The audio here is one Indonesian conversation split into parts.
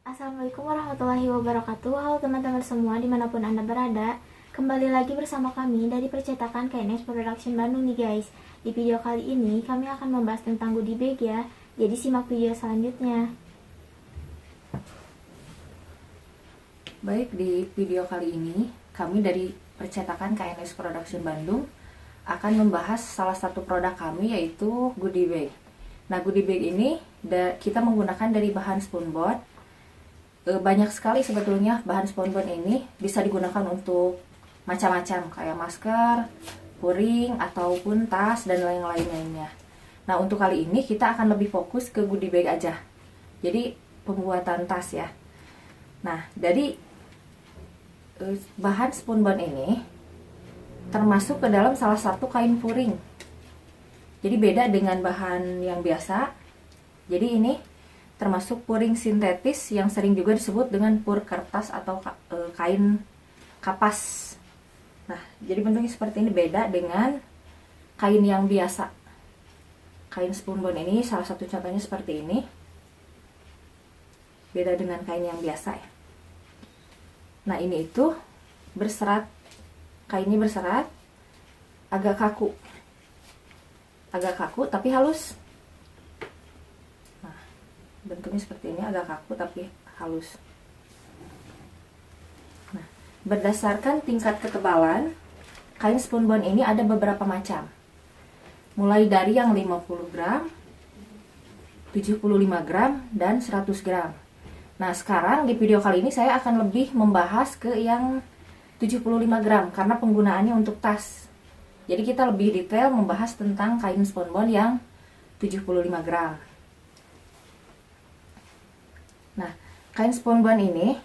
Assalamualaikum warahmatullahi wabarakatuh. Halo teman-teman semua dimanapun Anda berada. Kembali lagi bersama kami dari percetakan KNS Production Bandung nih guys. Di video kali ini kami akan membahas tentang goodie bag ya. Jadi simak video selanjutnya. Baik, di video kali ini kami dari percetakan KNS Production Bandung akan membahas salah satu produk kami, yaitu goodie bag. Nah, goodie bag ini kita menggunakan dari bahan spunbond. Banyak sekali sebetulnya bahan spunbond ini bisa digunakan untuk macam-macam, kayak masker, puring, ataupun tas dan lain-lainnya. Nah, untuk kali ini kita akan lebih fokus ke goodie bag aja. Jadi pembuatan tas ya. Nah, dari bahan spunbond ini termasuk ke dalam salah satu kain puring. Jadi beda dengan bahan yang biasa. Jadi ini termasuk puring sintetis yang sering juga disebut dengan pur kertas atau kain kapas. Nah, jadi bentuknya seperti ini, beda dengan kain yang biasa. Kain spunbond ini salah satu contohnya seperti ini. Beda dengan kain yang biasa ya. Nah, ini itu berserat, kainnya berserat, agak kaku tapi halus. Nah, bentuknya seperti ini, agak kaku tapi halus. Nah, berdasarkan tingkat ketebalan, kain spunbond ini ada beberapa macam. Mulai dari yang 50 gram, 75 gram, dan 100 gram. Nah, sekarang di video kali ini saya akan lebih membahas ke yang 75 gram karena penggunaannya untuk tas. Jadi kita lebih detail membahas tentang kain spunbond yang 75 gram. Nah, kain spunbond ini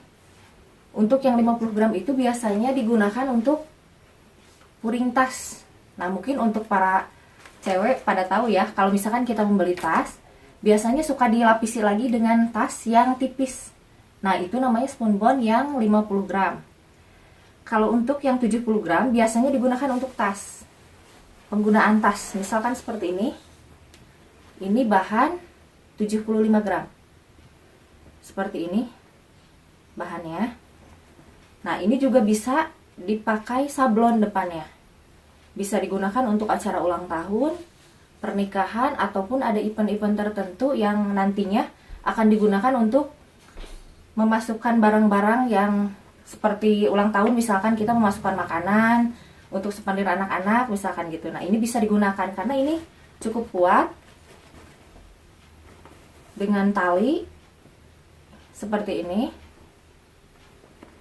untuk yang 50 gram itu biasanya digunakan untuk puring tas. Nah, mungkin untuk para cewek pada tahu ya, kalau misalkan kita membeli tas, biasanya suka dilapisi lagi dengan tas yang tipis. Nah, itu namanya spunbond yang 50 gram. Kalau untuk yang 70 gram biasanya digunakan untuk tas. Penggunaan tas, misalkan seperti ini. Ini bahan 75 gram. Seperti ini bahannya. Nah, ini juga bisa dipakai sablon depannya. Bisa digunakan untuk acara ulang tahun, pernikahan, ataupun ada event-event tertentu yang nantinya akan digunakan untuk memasukkan barang-barang yang seperti ulang tahun, misalkan kita memasukkan makanan untuk souvenir anak-anak misalkan gitu. Nah, ini bisa digunakan karena ini cukup kuat dengan tali seperti ini.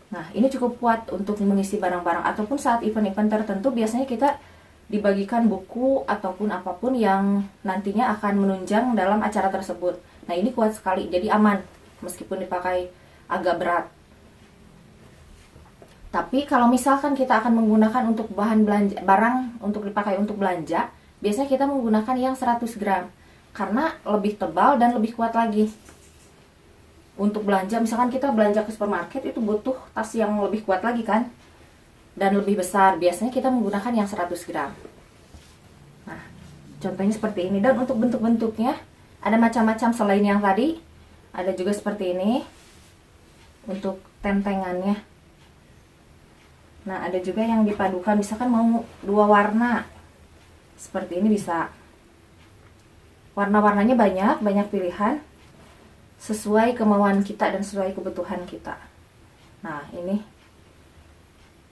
Nah, ini cukup kuat untuk mengisi barang-barang ataupun saat event-event tertentu biasanya kita dibagikan buku ataupun apapun yang nantinya akan menunjang dalam acara tersebut. Nah, ini kuat sekali, jadi aman meskipun dipakai agak berat. Tapi kalau misalkan kita akan menggunakan untuk bahan belanja, barang untuk dipakai untuk belanja, biasanya kita menggunakan yang 100 gram karena lebih tebal dan lebih kuat lagi. Untuk belanja, misalkan kita belanja ke supermarket itu butuh tas yang lebih kuat lagi kan, dan lebih besar. Biasanya kita menggunakan yang 100 gram. Nah, contohnya seperti ini. Dan untuk bentuk-bentuknya ada macam-macam selain yang tadi. Ada juga seperti ini untuk tentengannya. Nah, ada juga yang dipadukan, misalkan mau dua warna seperti ini bisa. Warna-warnanya banyak pilihan sesuai kemauan kita dan sesuai kebutuhan kita. Nah, ini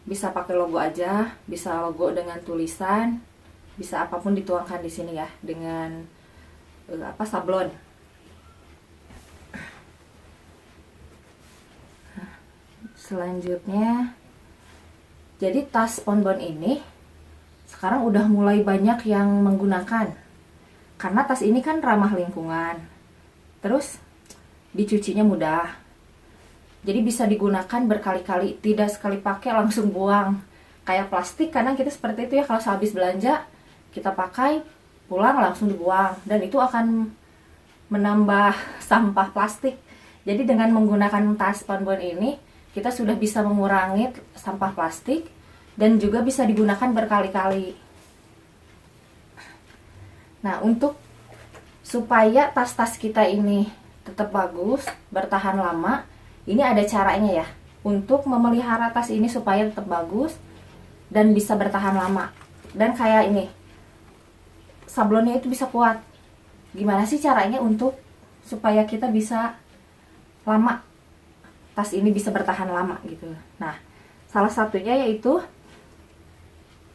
bisa pakai logo aja, bisa logo dengan tulisan, bisa apapun dituangkan di sini ya dengan sablon. Nah, selanjutnya, jadi tas spunbond ini sekarang udah mulai banyak yang menggunakan karena tas ini kan ramah lingkungan. Terus dicucinya mudah. Jadi bisa digunakan berkali-kali, tidak sekali pakai langsung buang. Kayak plastik kadang kita seperti itu ya, kalau sehabis belanja kita pakai, pulang langsung dibuang dan itu akan menambah sampah plastik. Jadi dengan menggunakan tas spunbond ini kita sudah bisa mengurangi sampah plastik dan juga bisa digunakan berkali-kali. Nah, untuk supaya tas-tas kita ini tetap bagus, bertahan lama, ini ada caranya ya untuk memelihara tas ini supaya tetap bagus dan bisa bertahan lama. Dan kayak ini, sablonnya itu bisa kuat. Gimana sih caranya untuk supaya kita bisa lama, tas ini bisa bertahan lama gitu. Nah, salah satunya yaitu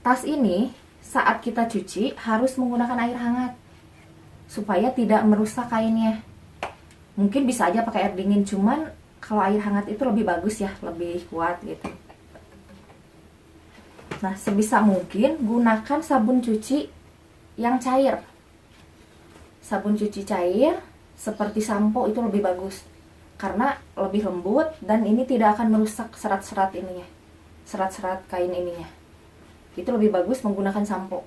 tas ini saat kita cuci harus menggunakan air hangat supaya tidak merusak kainnya. Mungkin bisa aja pakai air dingin, cuman kalau air hangat itu lebih bagus ya, lebih kuat gitu. Nah, sebisa mungkin gunakan sabun cuci yang cair. Sabun cuci cair seperti sampo itu lebih bagus karena lebih lembut dan ini tidak akan merusak serat-serat ininya, serat-serat kain ininya. Itu lebih bagus menggunakan sampo.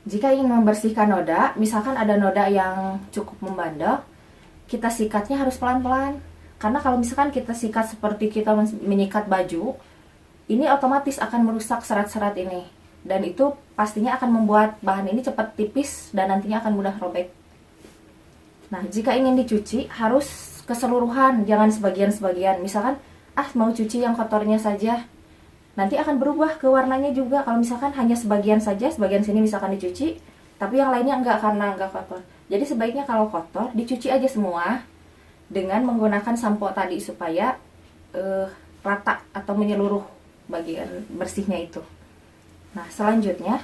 Jika ingin membersihkan noda, misalkan ada noda yang cukup membandel, kita sikatnya harus pelan-pelan. Karena kalau misalkan kita sikat seperti kita menyikat baju, ini otomatis akan merusak serat-serat ini. Dan itu pastinya akan membuat bahan ini cepat tipis dan nantinya akan mudah robek. Nah, jika ingin dicuci harus keseluruhan, jangan sebagian-sebagian. Misalkan, mau cuci yang kotornya saja, nanti akan berubah ke warnanya juga. Kalau misalkan hanya sebagian saja, sebagian sini misalkan dicuci, tapi yang lainnya enggak karena enggak kotor. Jadi sebaiknya kalau kotor, dicuci aja semua dengan menggunakan sampo tadi supaya rata atau menyeluruh bagian bersihnya itu. Nah, selanjutnya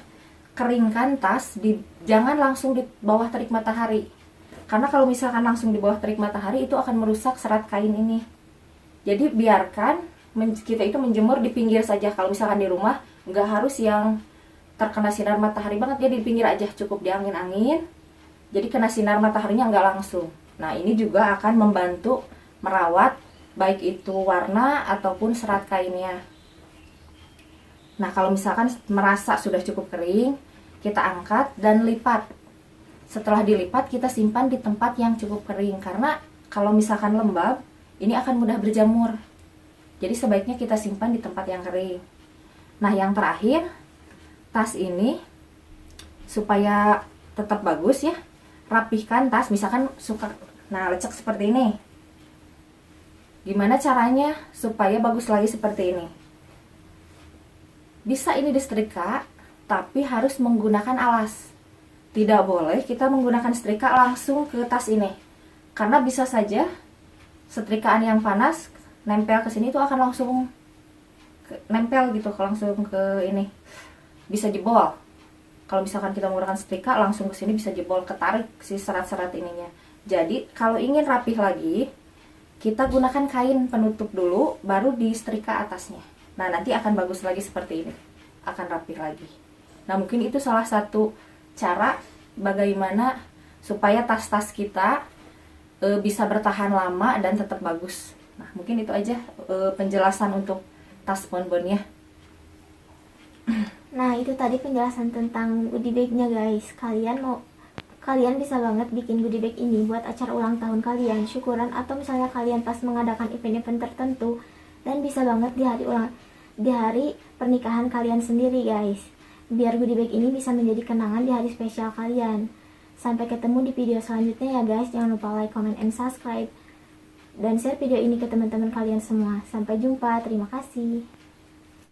keringkan tas, jangan langsung di bawah terik matahari. Karena kalau misalkan langsung di bawah terik matahari itu akan merusak serat kain ini. Jadi biarkan kita itu menjemur di pinggir saja. Kalau misalkan di rumah nggak harus yang terkena sinar matahari banget, jadi di pinggir aja, cukup di angin-angin. Jadi kena sinar mataharinya nggak langsung. Nah, ini juga akan membantu merawat baik itu warna ataupun serat kainnya. Nah, kalau misalkan merasa sudah cukup kering, kita angkat dan lipat. Setelah dilipat, kita simpan di tempat yang cukup kering. Karena kalau misalkan lembab, ini akan mudah berjamur. Jadi sebaiknya kita simpan di tempat yang kering. Nah, yang terakhir, tas ini supaya tetap bagus ya, rapihkan tas. Misalkan lecek seperti ini. Gimana caranya supaya bagus lagi seperti ini? Bisa ini disetrika, tapi harus menggunakan alas. Tidak boleh kita menggunakan setrika langsung ke tas ini. Karena bisa saja setrikaan yang panas nempel ke sini itu akan langsung nempel gitu, langsung ke ini. Bisa jebol. Kalau misalkan kita menggunakan setrika langsung ke sini bisa jebol, ketarik si serat-serat ininya. Jadi, kalau ingin rapih lagi, kita gunakan kain penutup dulu baru disetrika atasnya. Nah, nanti akan bagus lagi seperti ini. Akan rapih lagi. Nah, mungkin itu salah satu cara bagaimana supaya tas-tas kita bisa bertahan lama dan tetap bagus. Nah, mungkin itu aja penjelasan untuk tas bonbonnya. Nah, itu tadi penjelasan tentang goodie bag-nya guys. Kalian bisa banget bikin goodie bag ini buat acara ulang tahun kalian, syukuran, atau misalnya kalian pas mengadakan event-event tertentu. Dan bisa banget di hari pernikahan kalian sendiri guys. Biar goodie bag ini bisa menjadi kenangan di hari spesial kalian. Sampai ketemu di video selanjutnya ya guys. Jangan lupa like, comment, and subscribe. Dan share video ini ke teman-teman kalian semua. Sampai jumpa, terima kasih.